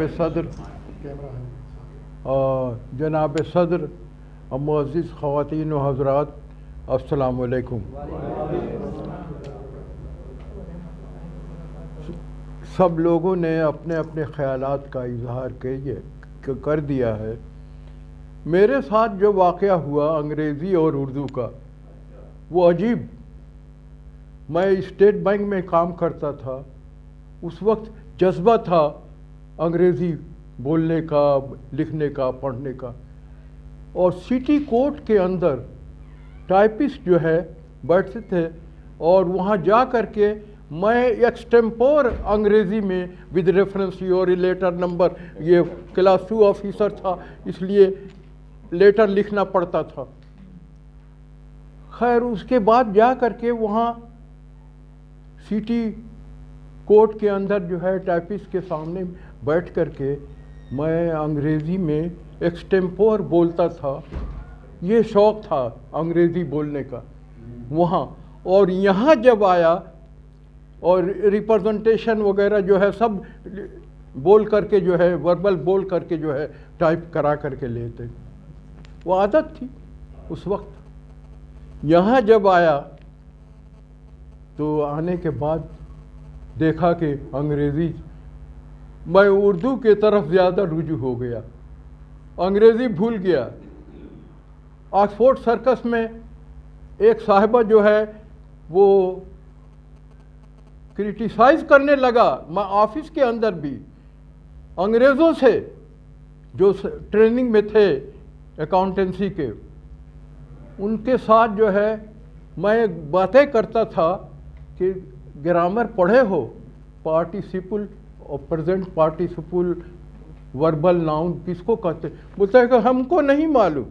صدر معزز خواتین و حضرات، السلام علیکم۔ سب لوگوں نے اپنے اپنے خیالات کا اظہار کر دیا ہے۔ میرے ساتھ جو واقعہ ہوا انگریزی اور اردو کا، وہ عجیب۔ میں اسٹیٹ بینک میں کام کرتا تھا، اس وقت جذبہ تھا انگریزی بولنے کا، لکھنے کا، پڑھنے کا، اور سٹی کورٹ کے اندر ٹائپسٹ جو ہے بیٹھتے تھے، اور وہاں جا کر کے میں ایکسٹمپور انگریزی میں with reference your letter number, یہ کلاس 2 آفیسر تھا اس لیے لیٹر لکھنا پڑتا تھا۔ خیر اس کے بعد جا کر کے وہاں سٹی کورٹ کے اندر جو ہے ٹائپسٹ کے سامنے بیٹھ کر کے میں انگریزی میں ایکسٹمپور بولتا تھا۔ یہ شوق تھا انگریزی بولنے کا وہاں، اور یہاں جب آیا اور ریپرزنٹیشن وغیرہ جو ہے سب بول کر کے جو ہے وربل بول کر کے جو ہے ٹائپ کرا کر کے لیتے، وہ عادت تھی اس وقت۔ یہاں جب آیا تو آنے کے بعد دیکھا کہ انگریزی، میں اردو کے طرف زیادہ رجوع ہو گیا، انگریزی بھول گیا۔ آکسفورڈ سرکس میں ایک صاحبہ جو ہے وہ کرٹیسائز کرنے لگا، میں آفس کے اندر بھی انگریزوں سے جو ٹریننگ میں تھے اکاؤنٹنسی کے، ان کے ساتھ جو ہے میں باتیں کرتا تھا کہ گرامر پڑھے ہو، پارٹیسپل اور پریزنٹ پارٹیسپل وربل ناؤن کس کو کہتے؟ بولتا ہے کہ ہم کو نہیں معلوم،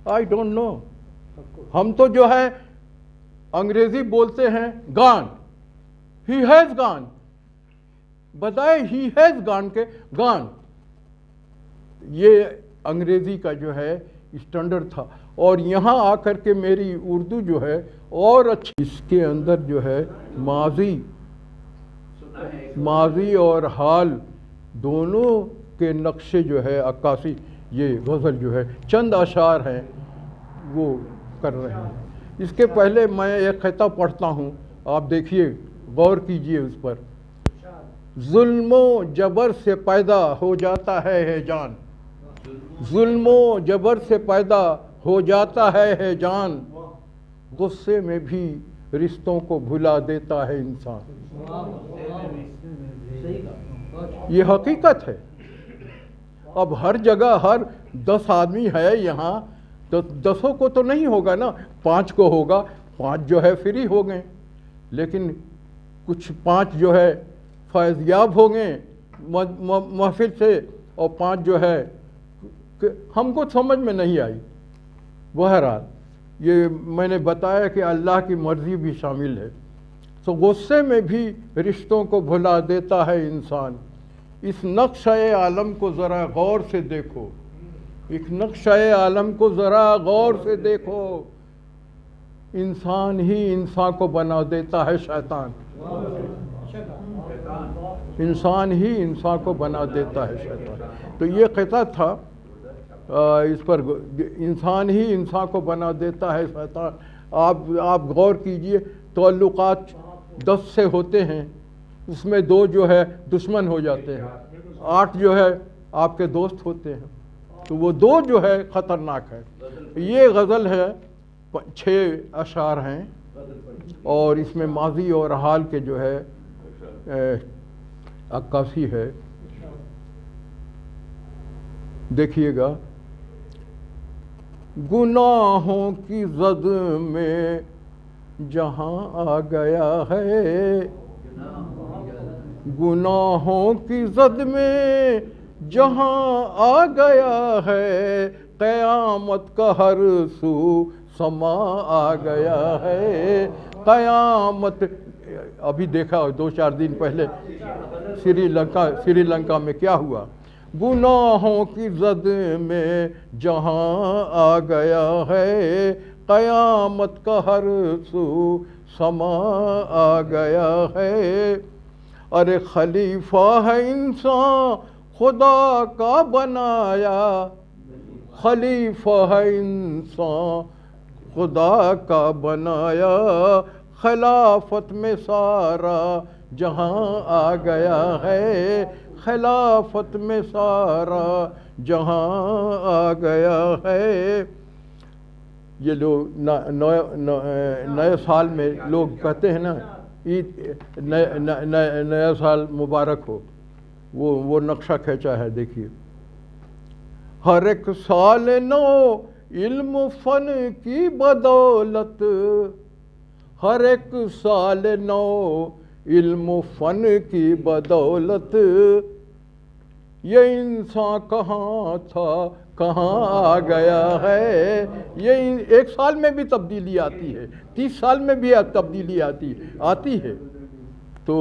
آئی ڈونٹ نو۔ ہم تو جو ہے انگریزی بولتے ہیں گان، ہی ہیز گان، بتائے ہی ہیز گان کے گان، یہ انگریزی کا جو ہے اسٹینڈرڈ تھا۔ اور یہاں آ کر کے میری اردو جو ہے اور اچھی، اس کے اندر جو ہے ماضی اور حال دونوں کے نقشے جو ہے عکاسی، یہ غزل جو ہے چند اشعار ہیں وہ کر رہے ہیں۔ اس کے پہلے میں ایک خطہ پڑھتا ہوں، آپ دیکھیے، غور کیجئے اس پر۔ ظلم و جبر سے پیدا ہو جاتا ہے جان، ظلم و جبر سے پیدا ہو جاتا ہے جان، غصے میں بھی رشتوں کو بھلا دیتا ہے انسان۔ یہ حقیقت ہے۔ اب ہر جگہ ہر 10 آدمی ہے یہاں تو 10 کو تو نہیں ہوگا نا، 5 کو ہوگا، 5 جو ہے فری ہو گئے، لیکن کچھ 5 جو ہے فیض یاب ہو گئے محفل سے، اور 5 جو ہے ہم کو سمجھ میں نہیں آئی۔ بہرحال یہ میں نے بتایا کہ اللہ کی مرضی بھی شامل ہے۔ تو غصے میں بھی رشتوں کو بھلا دیتا ہے انسان۔ اس نقشۂ عالم کو ذرا غور سے دیکھو، ایک نقشۂ عالم کو ذرا غور سے دیکھو، انسان ہی انسان کو بنا دیتا ہے شیطان، انسان ہی انسان کو بنا دیتا ہے شیطان۔ تو یہ قطعہ تھا اس پر، انسان ہی انسان کو بنا دیتا ہے شیطان۔ آپ غور کیجئے، تعلقات 10 سے ہوتے ہیں، اس میں 2 جو ہے دشمن ہو جاتے ہیں، 8 جو ہے آپ کے دوست ہوتے ہیں، تو وہ 2 جو ہے خطرناک ہے۔ یہ غزل ہے، 6 اشعار ہیں، اور اس میں ماضی اور حال کے جو ہے عکاسی ہے۔ دیکھیے گا۔ گناہوں کی زد میں جہاں آ گیا ہے، گناہوں کی زد میں جہاں آ گیا ہے، قیامت کا ہر سو سما آ گیا ہے، قیامت۔ ابھی دیکھا 2-4 دن پہلے سری لنکا میں کیا ہوا۔ گناہوں کی زد میں جہاں آ گیا ہے، قیامت کا ہر سو سما آ گیا ہے۔ ارے خلیفہ ہے انسان خدا کا بنایا خلیفہ ہے انسان، خدا کا بنایا خلافت میں سارا جہاں آ گیا ہے، خلافت میں سارا جہاں آ گیا ہے۔ یہ لوگ نئے سال میں لوگ کہتے ہیں نا عید نیا سال مبارک ہو، وہ نقشہ کھینچا ہے، دیکھیے۔ ہر ایک سال نو علم فن کی بدولت، ہر ایک سال نو علم فن کی بدولت، یہ انسان کہاں تھا کہاں آ گیا ہے۔ یہ ایک سال میں بھی تبدیلی آتی ہے، 30 سال میں بھی تبدیلی آتی ہے۔ تو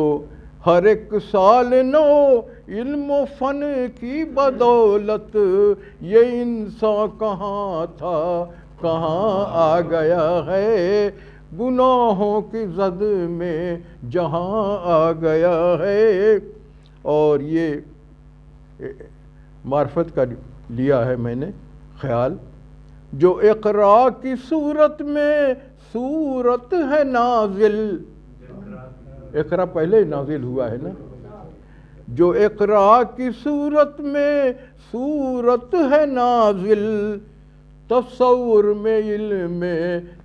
ہر ایک سال نو علم و فن کی بدولت، یہ انسان کہاں تھا کہاں آ گیا ہے، گناہوں کی زد میں جہاں آ گیا ہے۔ اور یہ معرفت کا لیا ہے میں نے خیال، جو اقرا کی صورت میں صورت ہے نازل، اقرا پہلے نازل ہوا ہے نا، جو اقرا کی صورت میں صورت ہے نازل، تصور میں علم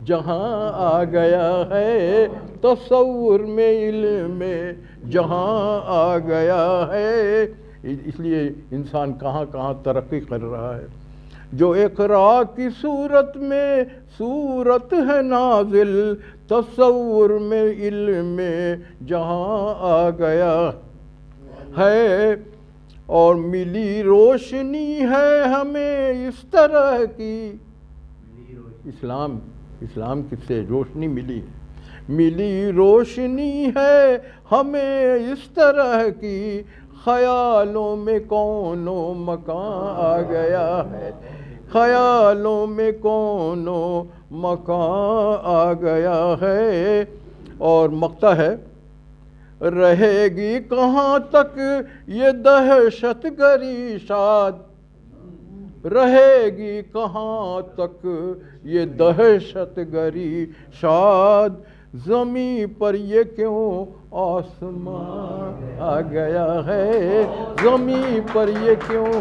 جہاں آ گیا ہے، تصور میں علم جہاں آ گیا ہے۔ اس لیے انسان کہاں کہاں ترقی کر رہا ہے۔ جو اقرا کی صورت میں صورت ہے نازل، تصور میں علم جہاں آ گیا ہے، اور ملی روشنی ہے ہمیں اس طرح کی، اسلام کس سے روشنی ملی ہے، ملی روشنی ہے ہمیں اس طرح کی، خیالوں میں کون و مکان آ گیا ہے، خیالوں میں کون و مکان آ گیا ہے۔ اور مقطع ہے، رہے گی کہاں تک یہ دہشت گری شاد، رہے گی کہاں تک یہ دہشت گری شاد، زمین پر یہ کیوں آسمان آ گیا ہے، زمین پر یہ کیوں